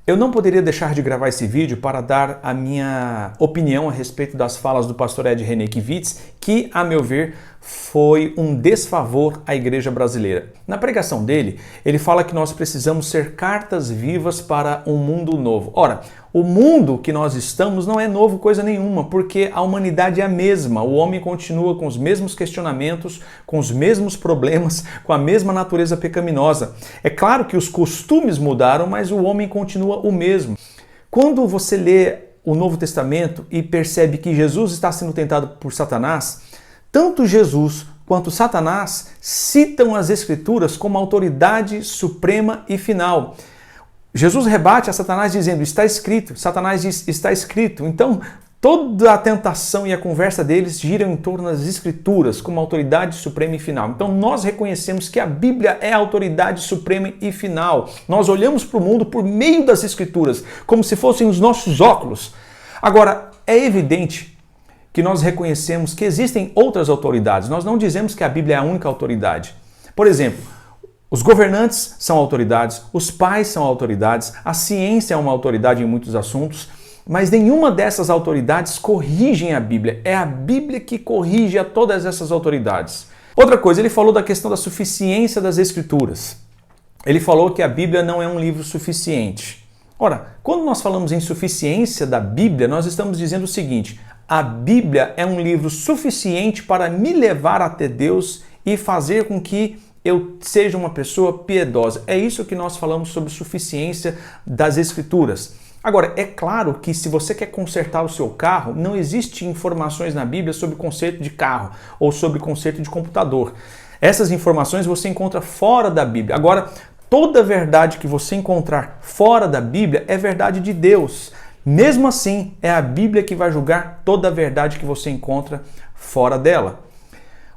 Eu não poderia deixar de gravar esse vídeo para dar a minha opinião a respeito das falas do pastor Ed Renekiewicz, que, a meu ver, foi um desfavor à igreja brasileira. Na pregação dele, ele fala que nós precisamos ser cartas vivas para um mundo novo. Ora, o mundo que nós estamos não é novo coisa nenhuma, porque a humanidade é a mesma. O homem continua com os mesmos questionamentos, com os mesmos problemas, com a mesma natureza pecaminosa. É claro que os costumes mudaram, mas o homem continua o mesmo. Quando você lê o Novo Testamento e percebe que Jesus está sendo tentado por Satanás, tanto Jesus quanto Satanás citam as Escrituras como autoridade suprema e final. Jesus rebate a Satanás dizendo, está escrito. Satanás diz, está escrito. Então, toda a tentação e a conversa deles giram em torno das Escrituras como autoridade suprema e final. Então, nós reconhecemos que a Bíblia é a autoridade suprema e final. Nós olhamos para o mundo por meio das Escrituras, como se fossem os nossos óculos. Agora, é evidente que nós reconhecemos que existem outras autoridades. Nós não dizemos que a Bíblia é a única autoridade. Por exemplo, os governantes são autoridades, os pais são autoridades, a ciência é uma autoridade em muitos assuntos, mas nenhuma dessas autoridades corrigem a Bíblia. É a Bíblia que corrige a todas essas autoridades. Outra coisa, ele falou da questão da suficiência das Escrituras. Ele falou que a Bíblia não é um livro suficiente. Ora, quando nós falamos em suficiência da Bíblia, nós estamos dizendo o seguinte: a Bíblia é um livro suficiente para me levar até Deus e fazer com que eu seja uma pessoa piedosa. É isso que nós falamos sobre suficiência das Escrituras. Agora, é claro que se você quer consertar o seu carro, não existe informações na Bíblia sobre conserto de carro ou sobre conserto de computador. Essas informações você encontra fora da Bíblia. Agora, toda verdade que você encontrar fora da Bíblia é verdade de Deus. Mesmo assim, é a Bíblia que vai julgar toda a verdade que você encontra fora dela.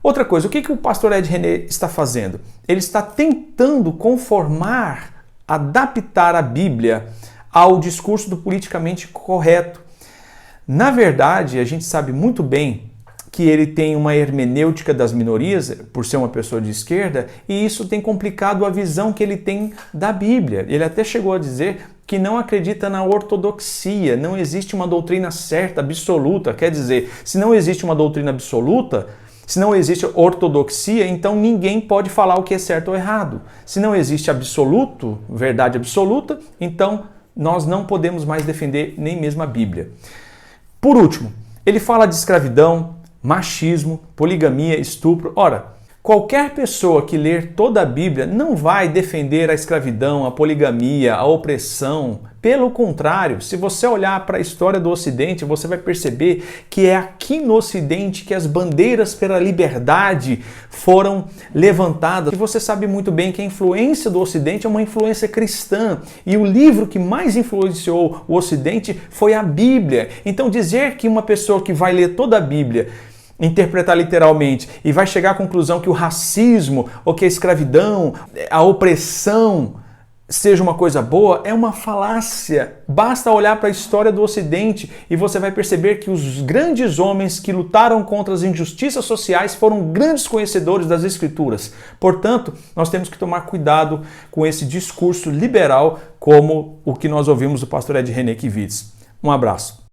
Outra coisa, o que o pastor Ed René está fazendo? Ele está tentando conformar, adaptar a Bíblia ao discurso do politicamente correto. Na verdade, a gente sabe muito bem que ele tem uma hermenêutica das minorias, por ser uma pessoa de esquerda, e isso tem complicado a visão que ele tem da Bíblia. Ele até chegou a dizer que não acredita na ortodoxia, não existe uma doutrina certa, absoluta. Quer dizer, se não existe uma doutrina absoluta, se não existe ortodoxia, então ninguém pode falar o que é certo ou errado. Se não existe absoluto, verdade absoluta, então nós não podemos mais defender nem mesmo a Bíblia. Por último, ele fala de escravidão, machismo, poligamia, estupro. Ora, qualquer pessoa que ler toda a Bíblia não vai defender a escravidão, a poligamia, a opressão. Pelo contrário, se você olhar para a história do Ocidente, você vai perceber que é aqui no Ocidente que as bandeiras pela liberdade foram levantadas. E você sabe muito bem que a influência do Ocidente é uma influência cristã. E o livro que mais influenciou o Ocidente foi a Bíblia. Então dizer que uma pessoa que vai ler toda a Bíblia, interpretar literalmente e vai chegar à conclusão que o racismo ou que a escravidão, a opressão seja uma coisa boa, é uma falácia. Basta olhar para a história do Ocidente e você vai perceber que os grandes homens que lutaram contra as injustiças sociais foram grandes conhecedores das Escrituras. Portanto, nós temos que tomar cuidado com esse discurso liberal como o que nós ouvimos do pastor Ed Renekiewicz. Um abraço.